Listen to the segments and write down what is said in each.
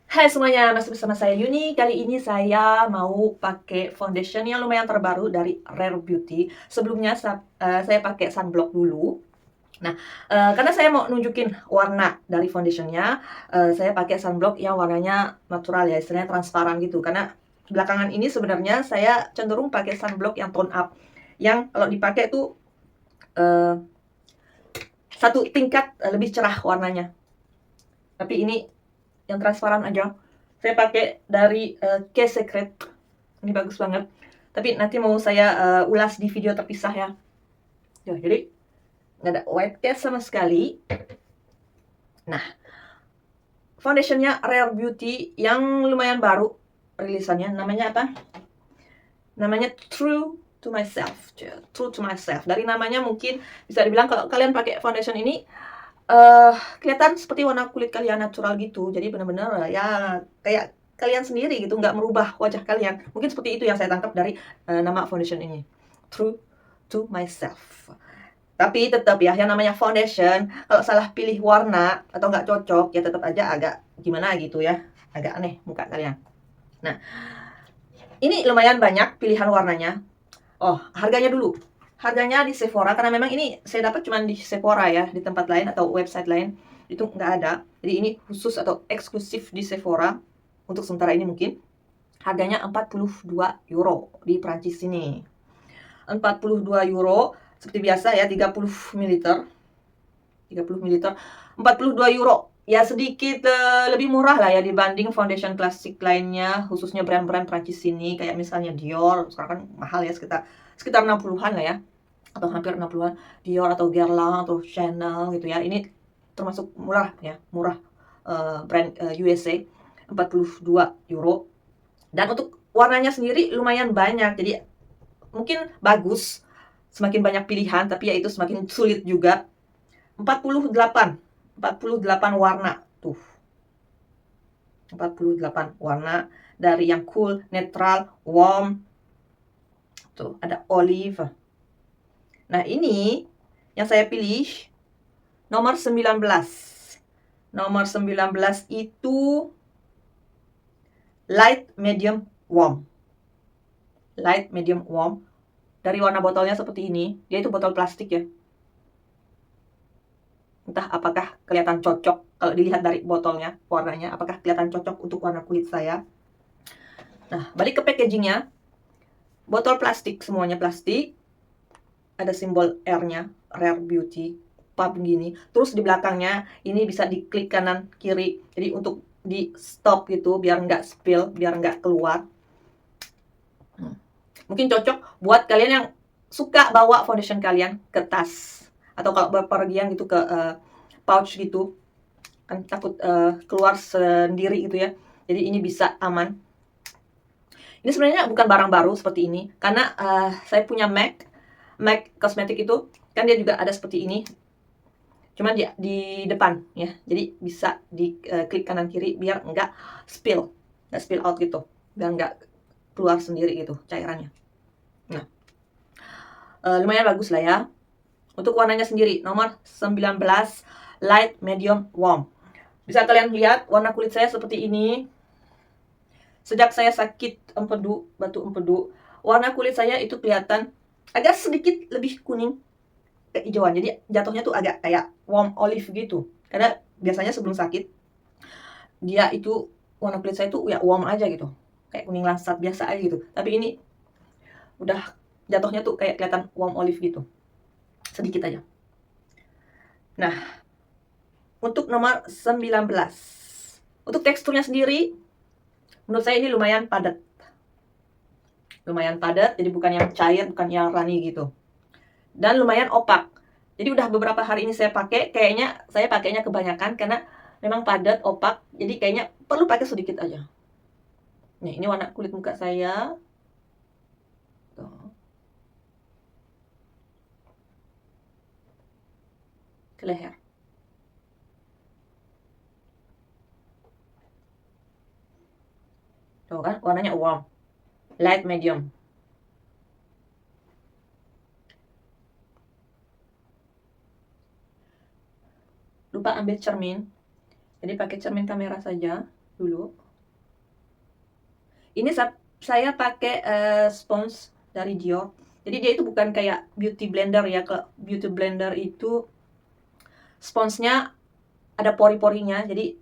Hai semuanya, masih bersama saya Yuni. Kali ini saya mau pakai foundation yang lumayan terbaru dari Rare Beauty. Sebelumnya saya pakai sunblock dulu. Nah, karena saya mau nunjukin warna dari foundationnya, saya pakai sunblock yang warnanya natural ya, istilahnya transparan gitu. Karena belakangan ini sebenarnya saya cenderung pakai sunblock yang tone up, yang kalau dipakai tuh eh, satu tingkat lebih cerah warnanya. Tapi ini yang transparan aja. Saya pakai dari Case Secret. Ini bagus banget. Tapi nanti mau saya ulas di video terpisah ya. Jadi nggak ada white cast sama sekali. Nah, foundationnya Rare Beauty yang lumayan baru rilisannya. Namanya apa? Namanya True to Myself. True to Myself. Dari namanya mungkin bisa dibilang kalau kalian pakai foundation ini kelihatan seperti warna kulit kalian natural gitu. Jadi benar-benar ya kayak kalian sendiri gitu, nggak merubah wajah kalian. Mungkin seperti itu yang saya tangkap dari nama foundation ini. True to Myself. Tapi tetap ya, yang namanya foundation, kalau salah pilih warna atau nggak cocok, ya tetap aja agak gimana gitu ya. Agak aneh muka kalian. Nah, ini lumayan banyak pilihan warnanya. Oh, harganya dulu. Harganya di Sephora, karena memang ini saya dapat cuma di Sephora ya, di tempat lain atau website lain itu nggak ada. Jadi ini khusus atau eksklusif di Sephora untuk sementara ini mungkin. Harganya 42 euro di Prancis ini. 42 euro seperti biasa ya, 30 ml. 30 ml 42 euro. Ya sedikit lebih murah lah ya dibanding foundation klasik lainnya, khususnya brand-brand Prancis ini kayak misalnya Dior. Sekarang kan mahal ya, sekitar 60-an lah ya, atau hampir 60-an. Dior atau Guerlain atau Chanel gitu ya. Ini termasuk murah ya, murah brand USA, 42 euro. Dan untuk warnanya sendiri lumayan banyak. Jadi mungkin bagus, semakin banyak pilihan, tapi ya itu semakin sulit juga. 48 warna tuh. 48 warna, dari yang cool, netral, warm. Tuh, ada olive. Nah, ini yang saya pilih nomor 19. Nomor 19 itu light medium warm. Light medium warm. Dari warna botolnya seperti ini. Dia itu botol plastik ya. Entah apakah kelihatan cocok kalau dilihat dari botolnya, warnanya apakah kelihatan cocok untuk warna kulit saya. Nah, balik ke packagingnya. Botol plastik, semuanya plastik. Ada simbol R-nya, Rare Beauty, pub gini. Terus di belakangnya ini bisa diklik kanan kiri. Jadi untuk di stop gitu biar nggak spill, biar nggak keluar. Mungkin cocok buat kalian yang suka bawa foundation kalian ke tas, atau kalau berpergian gitu ke pouch gitu, kan takut keluar sendiri gitu ya. Jadi ini bisa aman. Ini sebenarnya bukan barang baru seperti ini, karena saya punya MAC kosmetik itu kan dia juga ada seperti ini, cuman di depan ya. Jadi bisa diklik kanan kiri biar nggak spill out gitu, biar nggak keluar sendiri gitu cairannya. Nah, lumayan bagus lah ya. Untuk warnanya sendiri nomor 19 light medium warm. Bisa kalian lihat warna kulit saya seperti ini. Sejak saya sakit batu empedu, warna kulit saya itu kelihatan agak sedikit lebih kuning kehijauan. Jadi jatuhnya tuh agak kayak warm olive gitu. Karena biasanya sebelum sakit dia itu warna kulit saya tuh ya warm aja gitu. Kayak kuning lansat biasa aja gitu. Tapi ini udah jatuhnya tuh kayak kelihatan warm olive gitu. Sedikit aja. Nah, untuk nomor 19. Untuk teksturnya sendiri menurut saya ini lumayan padat. Lumayan padat, jadi bukan yang cair, bukan yang runny gitu. Dan lumayan opak. Jadi udah beberapa hari ini saya pakai, kayaknya saya pakainya kebanyakan karena memang padat, opak. Jadi kayaknya perlu pakai sedikit aja. Nih, ini warna kulit muka saya. Tuh. Ke leher. Tuh kan, warnanya warm. Light medium. Lupa ambil cermin. Jadi pakai cermin kamera saja. dulu. Ini saya pakai spons dari Dior. Jadi dia itu bukan kayak beauty blender ya. Kalau beauty blender itu sponsnya ada pori-porinya, jadi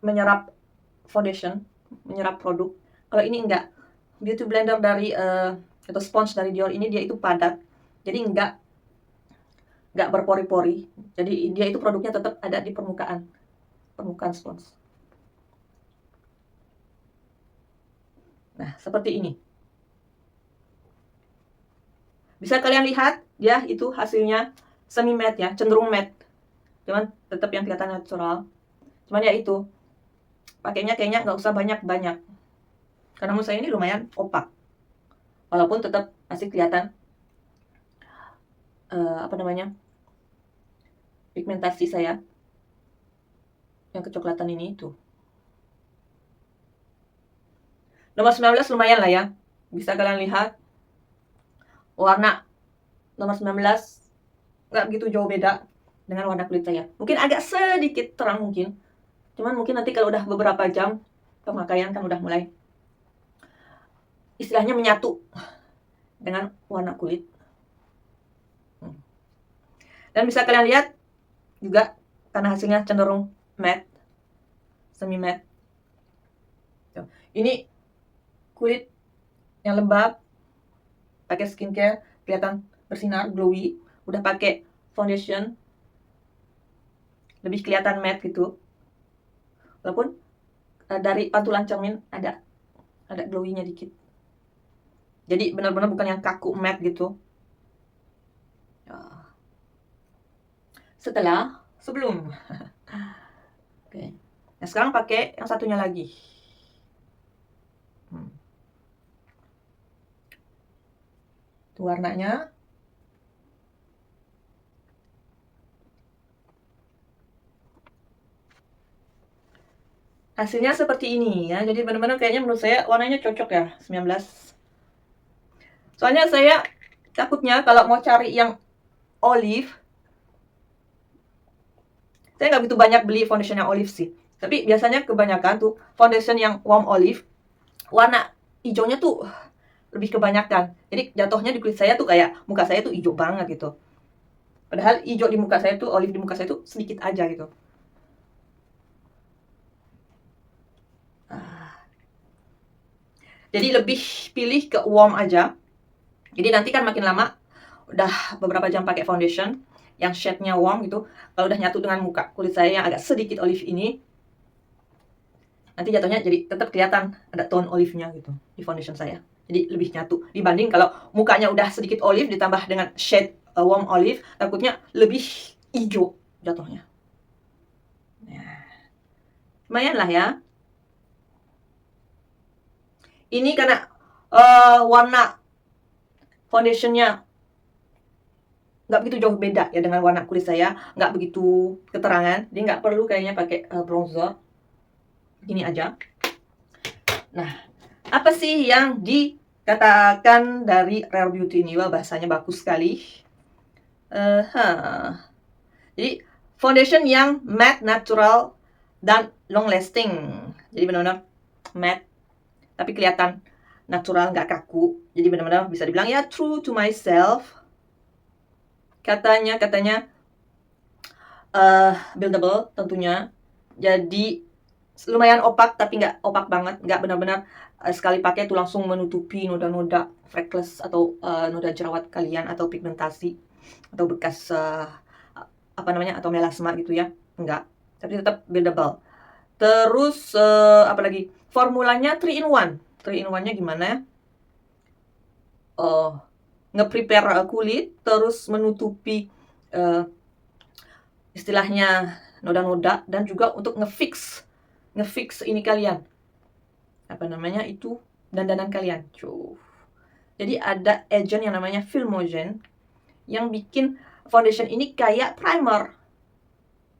menyerap foundation, menyerap produk. Kalau ini enggak. Beauty blender dari atau spons dari Dior ini dia itu padat. Jadi enggak berpori-pori. Jadi dia itu produknya tetap ada di permukaan spons. Nah, seperti ini. Bisa kalian lihat, ya itu hasilnya semi matte ya, cenderung matte. Cuman tetap yang kelihatan natural. Cuman ya itu, pakainya kayaknya nggak usah banyak-banyak. Karena menurut saya ini lumayan opak. Walaupun tetap masih kelihatan pigmentasi saya yang kecoklatan ini itu. Nomor 19 lumayan lah ya. Bisa kalian lihat warna nomor 19 nggak begitu jauh beda dengan warna kulit saya. Mungkin agak sedikit terang mungkin. Cuman mungkin nanti kalau udah beberapa jam pemakaian kan udah mulai istilahnya menyatu dengan warna kulit. Dan bisa kalian lihat juga karena hasilnya cenderung matte, semi matte. Ini kulit yang lembab, pakai skincare, kelihatan bersinar, glowy. Udah pakai foundation, lebih kelihatan matte gitu. Walaupun dari pantulan cermin ada glowy-nya dikit. Jadi benar-benar bukan yang kaku matte gitu. Sebelum. Oke. Nah, sekarang pakai yang satunya lagi. Itu warnanya. Hasilnya seperti ini ya. Jadi benar-benar kayaknya menurut saya warnanya cocok ya, 19. Soalnya saya takutnya kalau mau cari yang olive, saya nggak begitu banyak beli foundation yang olive sih. Tapi biasanya kebanyakan tuh foundation yang warm olive, warna hijaunya tuh lebih kebanyakan. Jadi jatuhnya di kulit saya tuh kayak muka saya tuh hijau banget gitu. Padahal hijau di muka saya tuh, olive di muka saya tuh sedikit aja gitu. Jadi lebih pilih ke warm aja. Jadi nanti kan makin lama, udah beberapa jam pakai foundation yang shade-nya warm gitu, kalau udah nyatu dengan muka kulit saya yang agak sedikit olive ini, nanti jatuhnya jadi tetap kelihatan ada tone olive-nya gitu di foundation saya. Jadi lebih nyatu dibanding kalau mukanya udah sedikit olive ditambah dengan shade warm olive, takutnya lebih hijau jatuhnya. Nah, lumayan lah ya. Ini karena warna foundationnya nggak begitu jauh beda ya dengan warna kulit saya, nggak begitu keterangan, jadi nggak perlu kayaknya pakai bronzer. Gini aja. Nah, apa sih yang dikatakan dari Rare Beauty ini? Wah, bahasanya bagus sekali. Jadi foundation yang matte, natural, dan long lasting. Jadi benar-benar matte, tapi kelihatan natural, nggak kaku. Jadi benar-benar bisa dibilang ya true to myself. Katanya buildable tentunya. Jadi lumayan opak tapi nggak opak banget, nggak benar-benar sekali pakai itu langsung menutupi noda-noda freckles atau noda jerawat kalian atau pigmentasi atau bekas atau melasma gitu ya, enggak, tapi tetap buildable. Terus apalagi formulanya 3 in 1. 3 in 1-nya gimana? Nge-prepare kulit, terus menutupi istilahnya noda-noda, dan juga untuk ngefix ini kalian, dandanan kalian. Jadi ada agent yang namanya Filmogen yang bikin foundation ini kayak primer.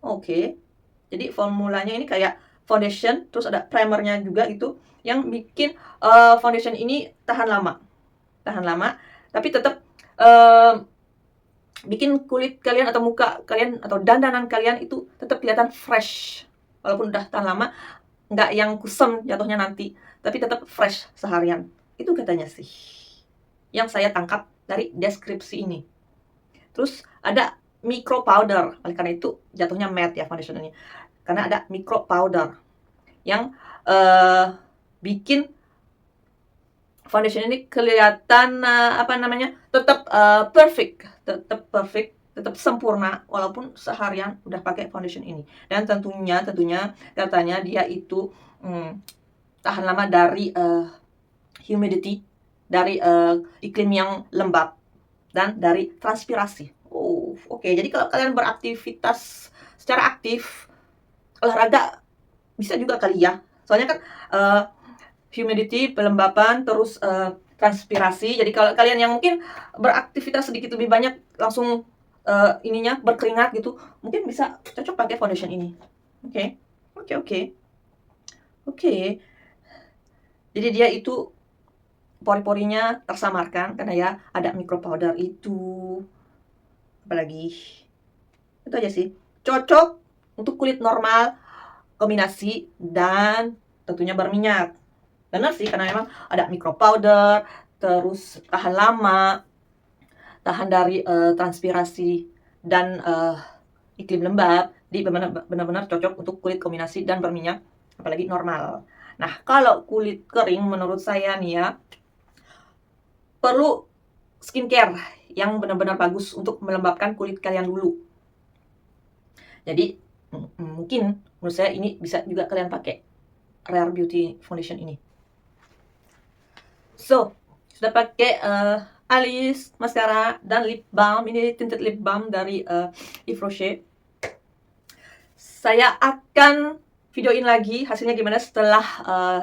Oke. Jadi formulanya ini kayak foundation, terus ada primernya juga gitu, yang bikin foundation ini tahan lama, tapi tetap bikin kulit kalian atau muka kalian atau dandanan kalian itu tetap kelihatan fresh. Walaupun udah tahan lama, nggak yang kusam jatuhnya nanti, tapi tetap fresh seharian. Itu katanya sih, yang saya tangkap dari deskripsi ini. Terus ada micro powder, oleh karena itu jatuhnya matte ya foundation ini. Karena ada micro powder yang bikin foundation ini kelihatan tetap perfect, tetap sempurna walaupun seharian udah pakai foundation ini. Dan tentunya katanya dia itu tahan lama dari humidity, dari iklim yang lembab, dan dari transpirasi. Oke. Jadi kalau kalian beraktivitas secara aktif, olahraga bisa juga kali ya. Soalnya kan humidity, pelembapan, terus transpirasi. Jadi kalau kalian yang mungkin beraktivitas sedikit lebih banyak, langsung berkeringat gitu, mungkin bisa cocok pakai foundation ini. Oke. Jadi dia itu pori-porinya tersamarkan karena ya ada micro powder itu. Apalagi itu aja sih, cocok untuk kulit normal, kombinasi, dan tentunya berminyak. Benar sih, karena memang ada micro powder, terus tahan lama, tahan dari transpirasi dan iklim lembab. Jadi benar-benar cocok untuk kulit kombinasi dan berminyak, apalagi normal. Nah, kalau kulit kering menurut saya nih ya, perlu skincare yang benar-benar bagus untuk melembabkan kulit kalian dulu. Jadi mungkin menurut saya ini bisa juga kalian pakai Rare Beauty Foundation ini. So, sudah pakai alis, maskara, dan lip balm. Ini tinted lip balm dari Yves Rocher. Saya akan videoin lagi hasilnya gimana setelah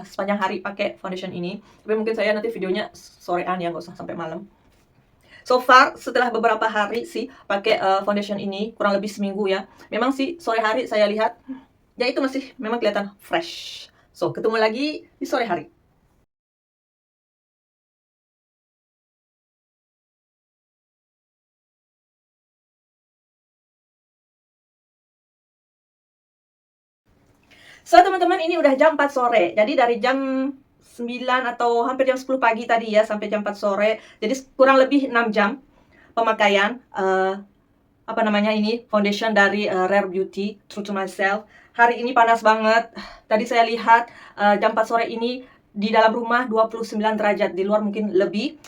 sepanjang hari pakai foundation ini. Tapi mungkin saya nanti videonya sorean ya, nggak usah sampai malam. So far, setelah beberapa hari sih pakai foundation ini, kurang lebih seminggu ya, memang sih sore hari saya lihat, ya itu masih memang kelihatan fresh. So, ketemu lagi di sore hari. So, teman-teman, ini udah jam 4 sore. Jadi dari jam 9 atau hampir jam 10 pagi tadi ya, sampai jam 4 sore. Jadi kurang lebih 6 jam pemakaian ini foundation dari Rare Beauty True to Myself. Hari ini panas banget. Tadi saya lihat jam 4 sore ini di dalam rumah 29 derajat, di luar mungkin lebih.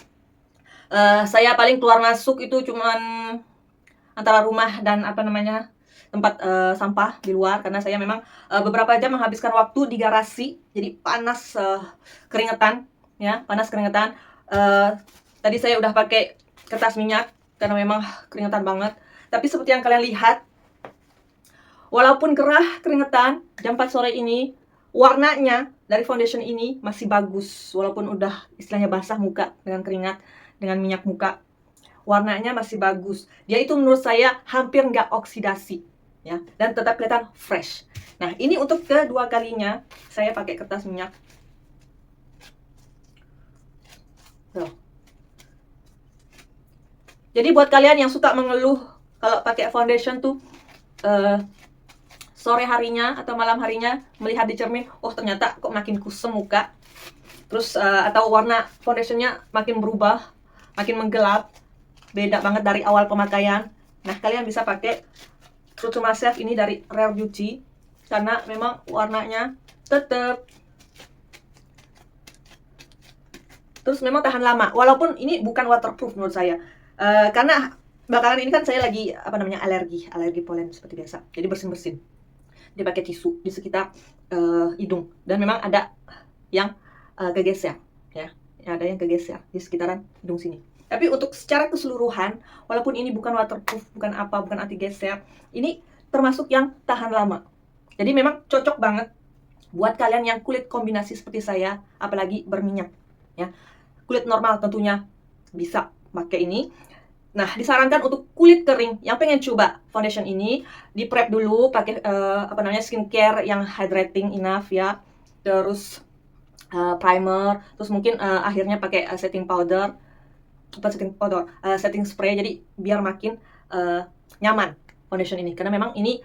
Saya paling keluar masuk itu cuman antara rumah dan tempat sampah di luar, karena saya memang beberapa jam menghabiskan waktu di garasi. Jadi panas, keringetan ya, tadi saya udah pakai kertas minyak karena memang keringetan banget. Tapi seperti yang kalian lihat, walaupun gerah keringetan, jam 4 sore ini warnanya dari foundation ini masih bagus. Walaupun udah istilahnya basah muka dengan keringat, dengan minyak muka, warnanya masih bagus. Dia itu menurut saya hampir nggak oksidasi ya, dan tetap kelihatan fresh. Nah, ini untuk kedua kalinya saya pakai kertas minyak. Tuh. Jadi buat kalian yang suka mengeluh kalau pakai foundation tuh sore harinya atau malam harinya melihat di cermin, oh ternyata kok makin kusem muka, terus atau warna foundationnya makin berubah, makin menggelap, beda banget dari awal pemakaian. Nah, kalian bisa pakai True to Myself ini dari Rare Beauty, karena memang warnanya tetap, terus memang tahan lama. Walaupun ini bukan waterproof menurut saya, karena belakangan ini kan saya lagi alergi polen seperti biasa. Jadi bersin-bersin, dia pakai tisu di sekitar hidung, dan memang ada yang kegeser ya, ada yang kegeser di sekitaran hidung sini. Tapi untuk secara keseluruhan, walaupun ini bukan waterproof, bukan anti geser, ini termasuk yang tahan lama. Jadi memang cocok banget buat kalian yang kulit kombinasi seperti saya, apalagi berminyak ya. Kulit normal tentunya bisa pakai ini. Nah, disarankan untuk kulit kering yang pengen coba foundation ini, di prep dulu pakai skincare yang hydrating enough ya. Terus primer, terus mungkin akhirnya pakai setting spray, jadi biar makin nyaman foundation ini, karena memang ini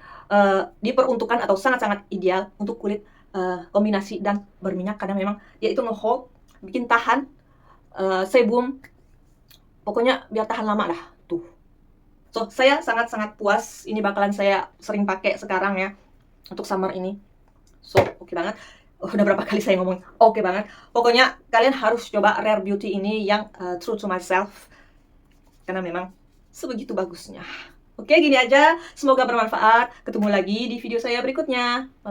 diperuntukkan atau sangat-sangat ideal untuk kulit kombinasi dan berminyak, karena memang dia itu nge-hold, bikin tahan sebum, pokoknya biar tahan lama dah tuh. So, saya sangat-sangat puas. Ini bakalan saya sering pakai sekarang ya untuk summer ini. So, oke banget. Udah berapa kali saya ngomong oke banget. Pokoknya kalian harus coba Rare Beauty ini yang True to Myself, karena memang sebegitu bagusnya. Oke, gini aja. Semoga bermanfaat. Ketemu lagi di video saya berikutnya. Bye.